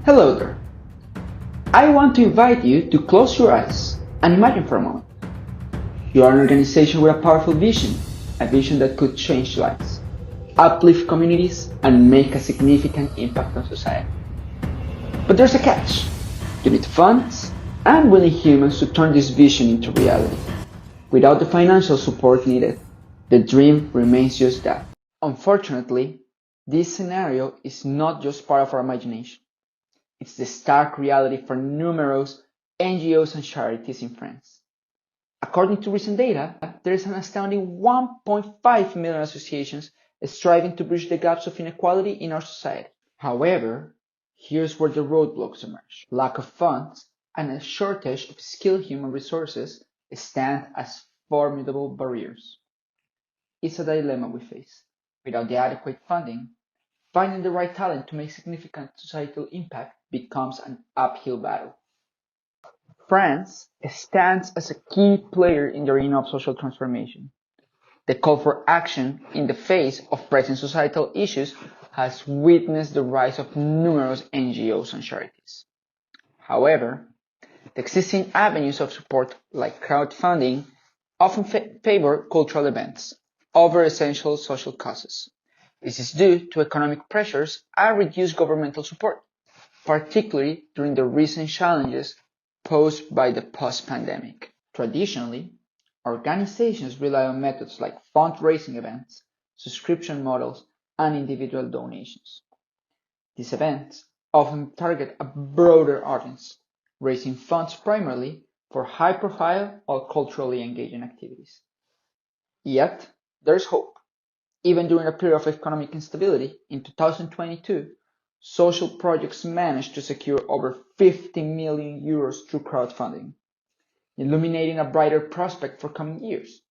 Hello there. I want to invite you to close your eyes and imagine for a moment. You are an organization with a powerful vision, a vision that could change lives, uplift communities, and make a significant impact on society. But there's a catch. You need funds and willing humans to turn this vision into reality. Without the financial support needed, the dream remains just that. Unfortunately, this scenario is not just part of our imagination. It's the stark reality for numerous NGOs and charities in France. According to recent data, there is an astounding 1.5 million associations striving to bridge the gaps of inequality in our society. However, here's where the roadblocks emerge. Lack of funds and a shortage of skilled human resources stand as formidable barriers. It's a dilemma we face. Without the adequate funding, finding the right talent to make significant societal impact becomes an uphill battle. France stands as a key player in the arena of social transformation. The call for action in the face of present societal issues has witnessed the rise of numerous NGOs and charities. However, the existing avenues of support like crowdfunding often favor cultural events over essential social causes. This is due to economic pressures and reduced governmental support, particularly during the recent challenges posed by the post-pandemic. Traditionally, organizations rely on methods like fundraising events, subscription models, and individual donations. These events often target a broader audience, raising funds primarily for high-profile or culturally engaging activities. Yet, there's hope. Even during a period of economic instability, in 2022, social projects managed to secure over 50 million euros through crowdfunding, illuminating a brighter prospect for coming years.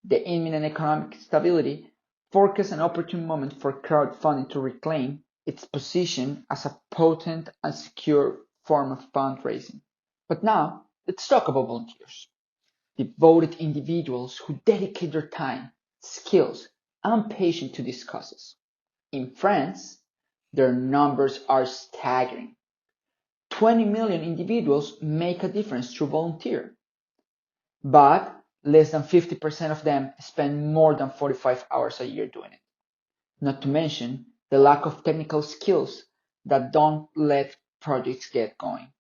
The imminent economic stability forecasts an opportune moment for crowdfunding to reclaim its position as a potent and secure form of fundraising. But now, let's talk about volunteers. Devoted individuals who dedicate their time, skills, and patience to these causes. In France, their numbers are staggering. 20 million individuals make a difference through volunteer, but less than 50% of them spend more than 45 hours a year doing it. Not to mention the lack of technical skills that don't let projects get going.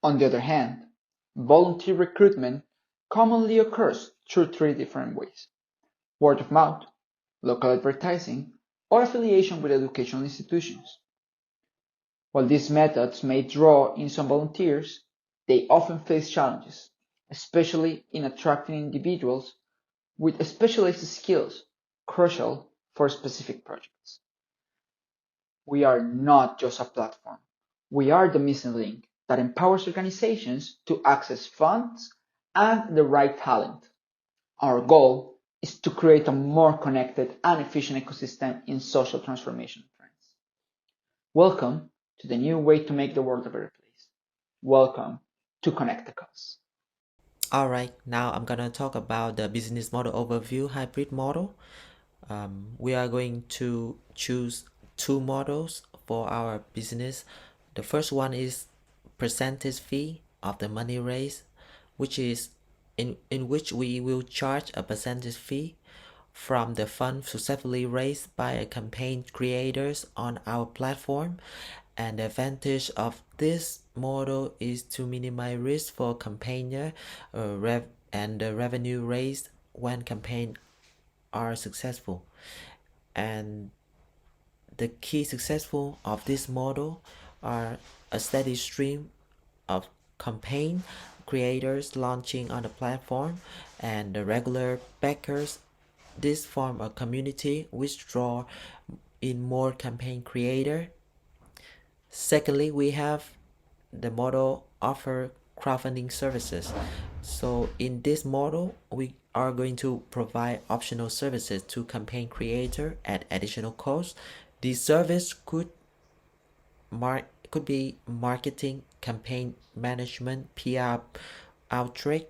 On the other hand, volunteer recruitment commonly occurs through three different ways: word of mouth, local advertising, or affiliation with educational institutions. While these methods may draw in some volunteers, they often face challenges, especially in attracting individuals with specialized skills crucial for specific projects. We are not just a platform. We are the missing link that empowers organizations to access funds and the right talent. Our goal is to create a more connected and efficient ecosystem in social transformation trends. Welcome to the new way to make the world a better place. Welcome to ConnectaCause. Alright, now I'm gonna talk about the business model overview hybrid model. We are going to choose two models for our business. The first one is percentage fee of the money raised, which is in which we will charge a percentage fee from the funds successfully raised by a campaign creators on our platform. And the advantage of this model is to minimize risk for campaigner and the revenue raised when campaigns are successful. And the key successful of this model are a steady stream of campaign creators launching on the platform and the regular backers. This form a community which draw in more campaign creator. Secondly, we have the model offer crowdfunding services. So in this model, we are going to provide optional services to campaign creator at additional cost. This service could be marketing, campaign management, PR outreach,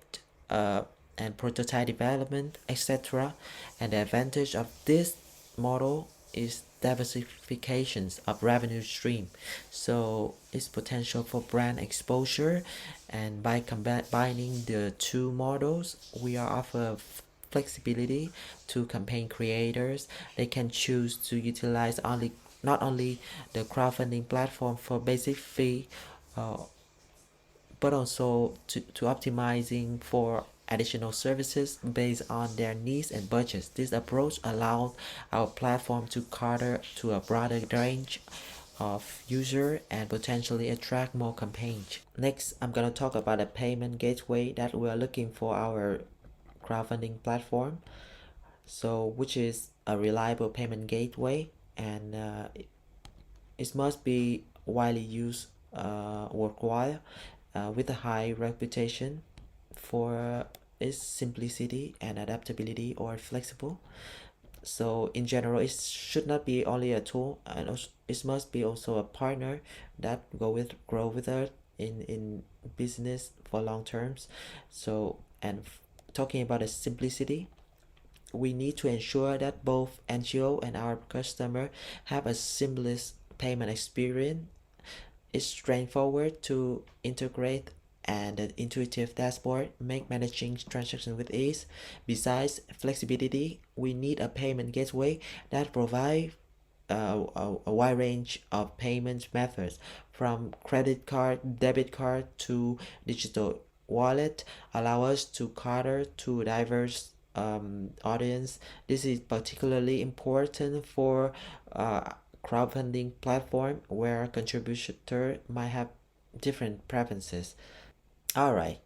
and prototype development, etc. And the advantage of this model is diversifications of revenue stream. So it's potential for brand exposure, and by combining the two models, we are offer flexibility to campaign creators. They can choose to utilize not only the crowdfunding platform for basic fee, uh, but also to optimizing for additional services based on their needs and budgets. This approach allows our platform to cater to a broader range of user and potentially attract more campaigns. Next, I'm gonna talk about a payment gateway that we are looking for our crowdfunding platform. So, which is a reliable payment gateway, and it must be widely used worldwide, with a high reputation for its simplicity and adaptability or flexible. So in general, it should not be only a tool, and also, it must be also a partner that grow with us in business for long terms. So, and talking about the simplicity, we need to ensure that both NGO and our customer have a seamless payment experience. It's straightforward to integrate, and an intuitive dashboard make managing transactions with ease. Besides flexibility, we need a payment gateway that provides a wide range of payment methods, from credit card, debit card to digital wallet, allow us to cater to diverse audience. This is particularly important for crowdfunding platform where contributor might have different preferences. Alright,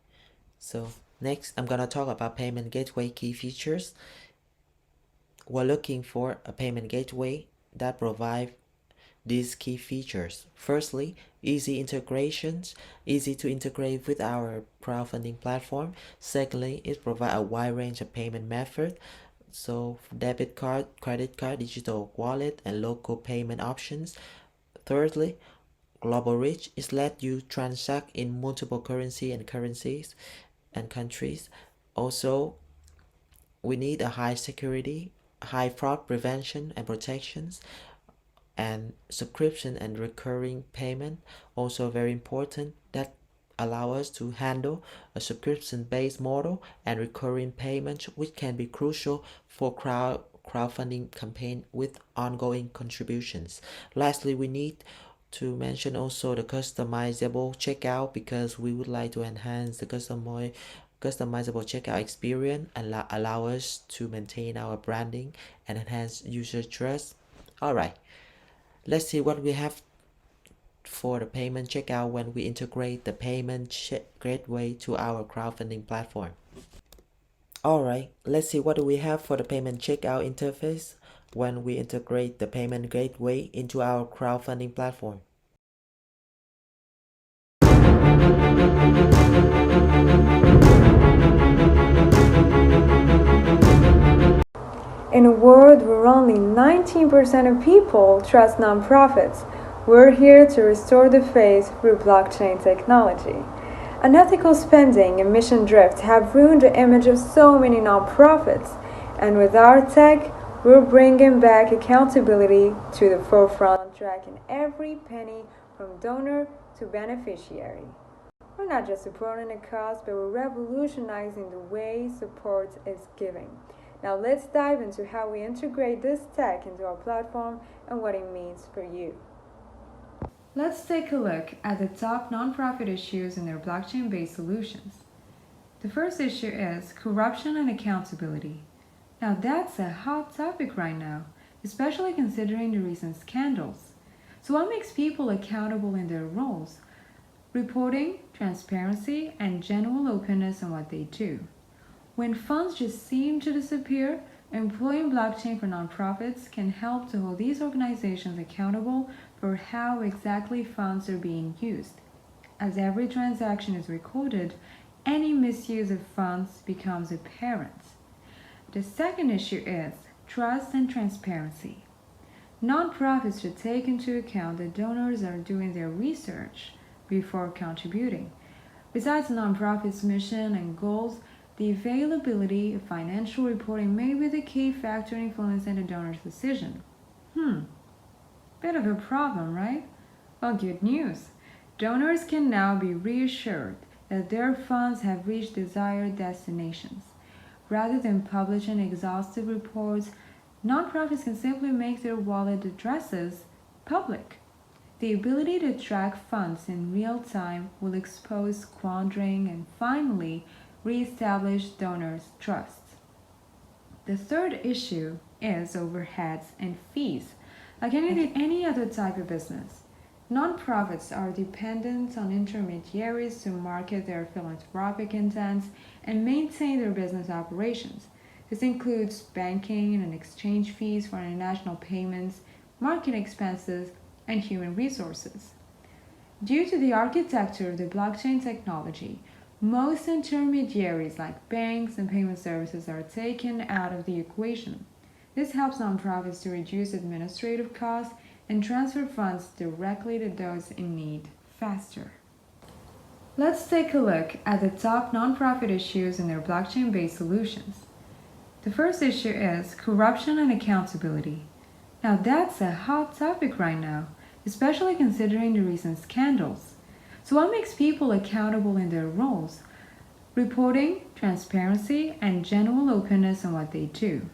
so next I'm gonna talk about payment gateway key features. We're looking for a payment gateway that provides these key features. Firstly, easy integrations, easy to integrate with our crowdfunding platform. Secondly, it provides a wide range of payment methods. So debit card, credit card, digital wallet, and local payment options. Thirdly, global reach is let you transact in multiple currencies and countries. Also, we need a high security, high fraud prevention and protections, and subscription and recurring payment, also very important, that allow us to handle a subscription-based model and recurring payments, which can be crucial for crowdfunding campaign with ongoing contributions. Lastly, we need to mention also the customizable checkout, because we would like to enhance the customizable checkout experience and allow us to maintain our branding and enhance user trust. Alright, let's see what we have for the payment checkout when we integrate the payment gateway to our crowdfunding platform. Alright, let's see what do we have for the payment checkout interface when we integrate the payment gateway into our crowdfunding platform. In a world where only 19% of people trust nonprofits, we're here to restore the faith through blockchain technology. Unethical spending and mission drift have ruined the image of so many nonprofits, and with our tech, we're bringing back accountability to the forefront, tracking every penny from donor to beneficiary. We're not just supporting a cause, but we're revolutionizing the way support is given. Now let's dive into how we integrate this tech into our platform and what it means for you. Let's take a look at the top nonprofit issues in their blockchain-based solutions. The first issue is corruption and accountability. Now that's a hot topic right now, especially considering the recent scandals. So what makes people accountable in their roles? Reporting, transparency, and genuine openness on what they do. When funds just seem to disappear, employing blockchain for nonprofits can help to hold these organizations accountable for how exactly funds are being used. As every transaction is recorded, any misuse of funds becomes apparent. The second issue is trust and transparency. Nonprofits should take into account that donors are doing their research before contributing. Besides the nonprofit's mission and goals, the availability of financial reporting may be the key factor influencing the donor's decision. Bit of a problem, right? Well, good news. Donors can now be reassured that their funds have reached desired destinations. Rather than publishing exhaustive reports, nonprofits can simply make their wallet addresses public. The ability to track funds in real time will expose squandering and finally reestablish donors' trust. The third issue is overheads and fees. Like any other type of business, nonprofits are dependent on intermediaries to market their philanthropic intents and maintain their business operations. This includes banking and exchange fees for international payments, market expenses, and human resources. Due to the architecture of the blockchain technology, most intermediaries like banks and payment services are taken out of the equation. This helps nonprofits to reduce administrative costs and transfer funds directly to those in need faster. Let's take a look at the top nonprofit issues and their blockchain based solutions. The first issue is corruption and accountability. Now, that's a hot topic right now, especially considering the recent scandals. So, what makes people accountable in their roles? Reporting, transparency, and general openness in what they do.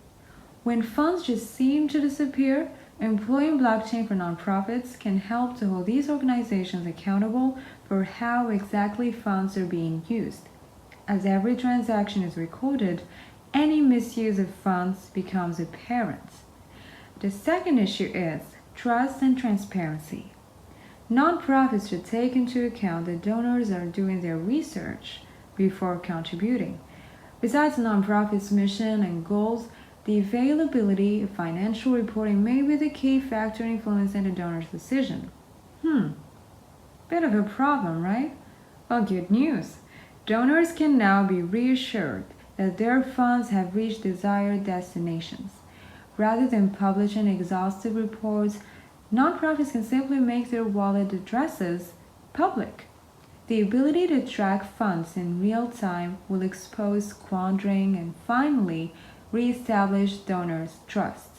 When funds just seem to disappear, employing blockchain for nonprofits can help to hold these organizations accountable for how exactly funds are being used. As every transaction is recorded, any misuse of funds becomes apparent. The second issue is trust and transparency. Nonprofits should take into account that donors are doing their research before contributing. Besides the nonprofit's mission and goals, the availability of financial reporting may be the key factor influencing the donor's decision. Bit of a problem, right? Well, good news. Donors can now be reassured that their funds have reached desired destinations. Rather than publishing exhaustive reports, nonprofits can simply make their wallet addresses public. The ability to track funds in real time will expose squandering and finally reestablish donors' trust.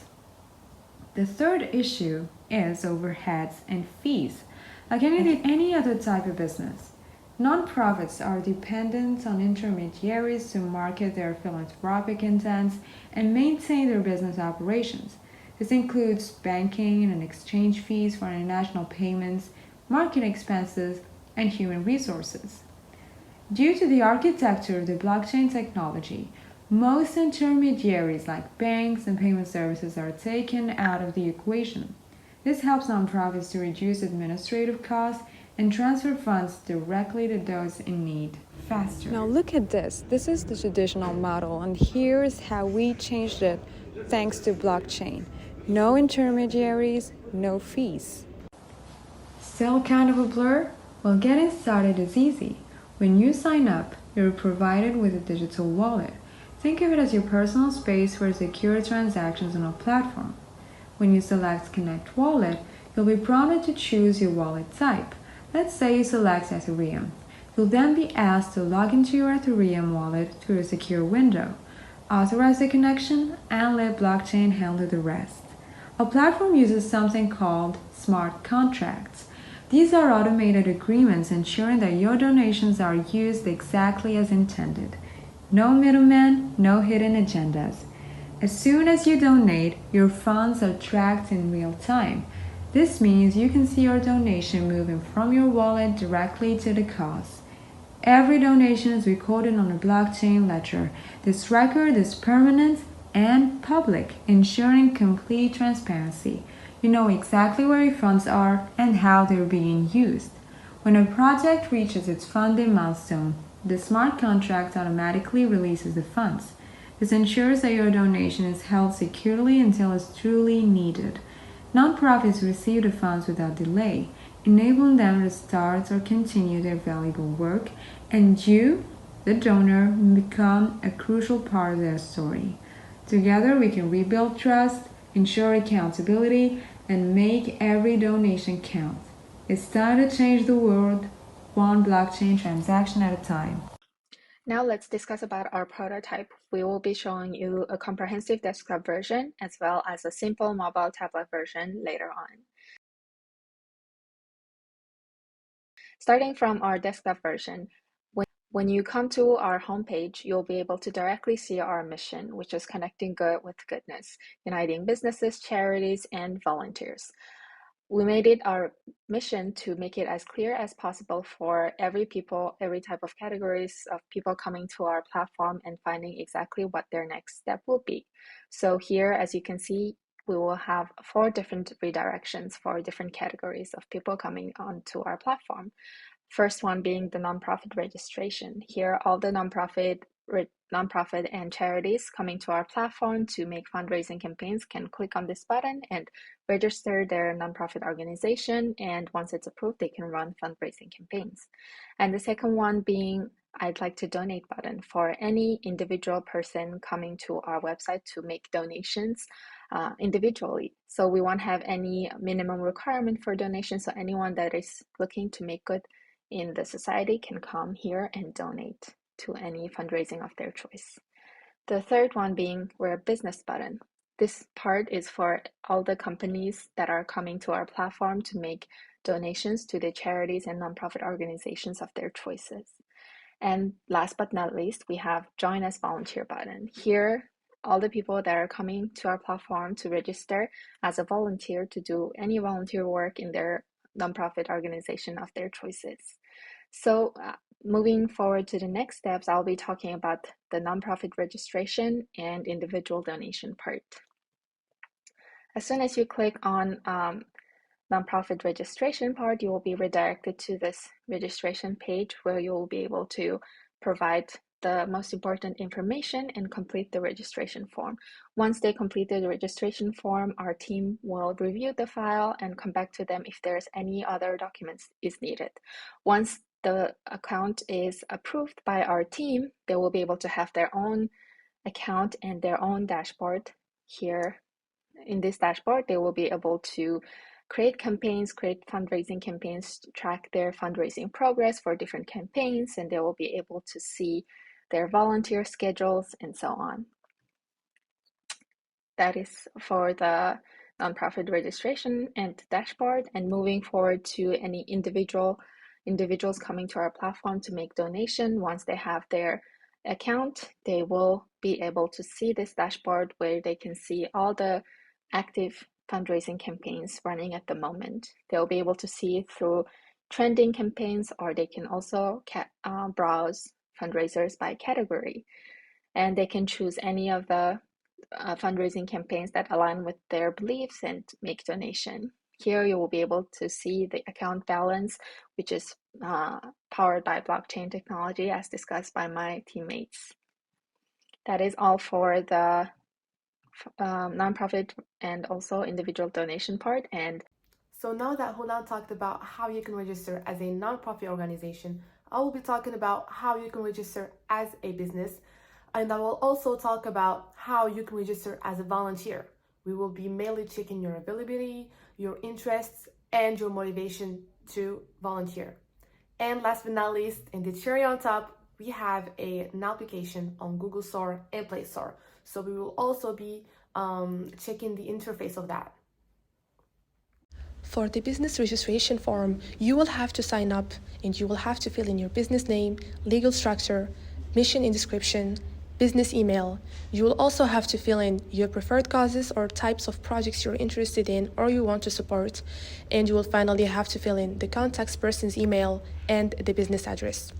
The third issue is overheads and fees. Like any other type of business, nonprofits are dependent on intermediaries to market their philanthropic intents and maintain their business operations. This includes banking and exchange fees for international payments, market expenses, and human resources. Due to the architecture of the blockchain technology, most intermediaries like banks and payment services are taken out of the equation. This helps nonprofits to reduce administrative costs and transfer funds directly to those in need faster. Now look at this. This is the traditional model, and here's how we changed it thanks to blockchain. No intermediaries, no fees. Still kind of a blur? Well, getting started is easy. When you sign up, you're provided with a digital wallet. Think of it as your personal space for secure transactions on a platform. When you select Connect Wallet, you'll be prompted to choose your wallet type. Let's say you select Ethereum. You'll then be asked to log into your Ethereum wallet through a secure window. Authorize the connection and let blockchain handle the rest. A platform uses something called smart contracts. These are automated agreements ensuring that your donations are used exactly as intended. No middlemen, no hidden agendas. As soon as you donate, your funds are tracked in real time. This means you can see your donation moving from your wallet directly to the cause. Every donation is recorded on a blockchain ledger. This record is permanent and public, ensuring complete transparency. You know exactly where your funds are and how they're being used. When a project reaches its funding milestone, the smart contract automatically releases the funds. This ensures that your donation is held securely until it's truly needed. Nonprofits receive the funds without delay, enabling them to start or continue their valuable work, and you, the donor, become a crucial part of their story. Together, we can rebuild trust, ensure accountability, and make every donation count. It's time to change the world, one blockchain transaction at a time. Now let's discuss about our prototype. We will be showing you a comprehensive desktop version as well as a simple mobile tablet version later on. Starting from our desktop version, when you come to our homepage, you'll be able to directly see our mission, which is connecting good with goodness, uniting businesses, charities, and volunteers. We made it our mission to make it as clear as possible for every type of categories of people coming to our platform and finding exactly what their next step will be. So here, as you can see, we will have 4 different redirections for different categories of people coming onto our platform. First one being the nonprofit registration. Here, all the nonprofit and charities coming to our platform to make fundraising campaigns can click on this button and register their nonprofit organization. And once it's approved, they can run fundraising campaigns. And the second one being I'd like to donate button for any individual person coming to our website to make donations individually. So we won't have any minimum requirement for donations. So anyone that is looking to make good in the society can come here and donate to any fundraising of their choice. The third one being we're a business button. This part is for all the companies that are coming to our platform to make donations to the charities and nonprofit organizations of their choices. And last but not least, we have join as volunteer button. Here, all the people that are coming to our platform to register as a volunteer to do any volunteer work in their nonprofit organization of their choices. So moving forward to the next steps, I'll be talking about the nonprofit registration and individual donation part. As soon as you click on nonprofit registration part, you will be redirected to this registration page where you will be able to provide the most important information and complete the registration form. Once they complete the registration form, our team will review the file and come back to them if there's any other documents is needed. Once the account is approved by our team, they will be able to have their own account and their own dashboard. Here in this dashboard, they will be able to create campaigns, create fundraising campaigns, track their fundraising progress for different campaigns, and they will be able to see their volunteer schedules and so on. That is for the nonprofit registration and dashboard. And moving forward to any individuals coming to our platform to make donation, once they have their account, they will be able to see this dashboard where they can see all the active fundraising campaigns running at the moment. They'll be able to see through trending campaigns, or they can also browse fundraisers by category. And they can choose any of the fundraising campaigns that align with their beliefs and make donation. Here you will be able to see the account balance, which is powered by blockchain technology as discussed by my teammates. That is all for the nonprofit and also individual donation part. And so now that Hunan talked about how you can register as a nonprofit organization, I will be talking about how you can register as a business, and I will also talk about how you can register as a volunteer. We will be mainly checking your availability, your interests, and your motivation to volunteer. And last but not least, and the cherry on top, we have an application on Google Store and Play Store. So we will also be checking the interface of that. For the business registration form, you will have to sign up and you will have to fill in your business name, legal structure, mission and description, business email. You will also have to fill in your preferred causes or types of projects you're interested in or you want to support. And you will finally have to fill in the contact person's email and the business address.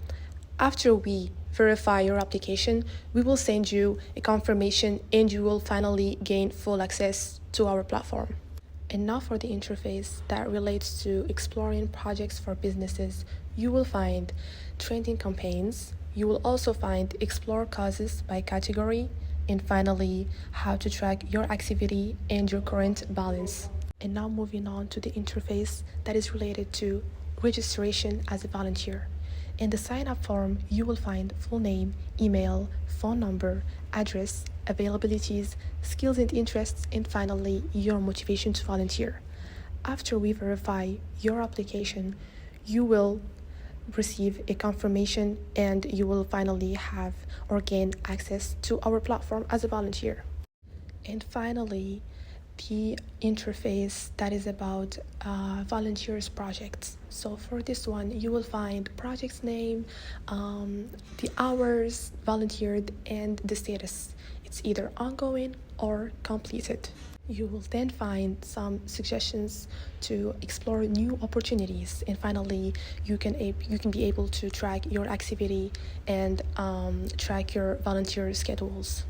After we verify your application, we will send you a confirmation and you will finally gain full access to our platform. And now for the interface that relates to exploring projects for businesses, you will find trending campaigns. You will also find explore causes by category, and finally, how to track your activity and your current balance. And now moving on to the interface that is related to registration as a volunteer. In the sign-up form, you will find full name, email, phone number, address, availabilities, skills and interests, and finally, your motivation to volunteer. After we verify your application, you will receive a confirmation and you will finally have or gain access to our platform as a volunteer. And finally, the interface that is about volunteers projects. So for this one, you will find project's name, the hours volunteered, and the status. It's either ongoing or completed. You will then find some suggestions to explore new opportunities, and finally you can be able to track your activity and track your volunteer schedules.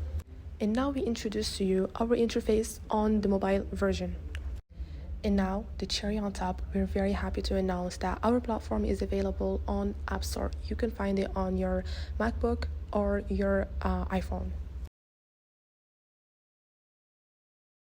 And now we introduce to you our interface on the mobile version. And now, the cherry on top, we're very happy to announce that our platform is available on App Store. You can find it on your MacBook or your iPhone.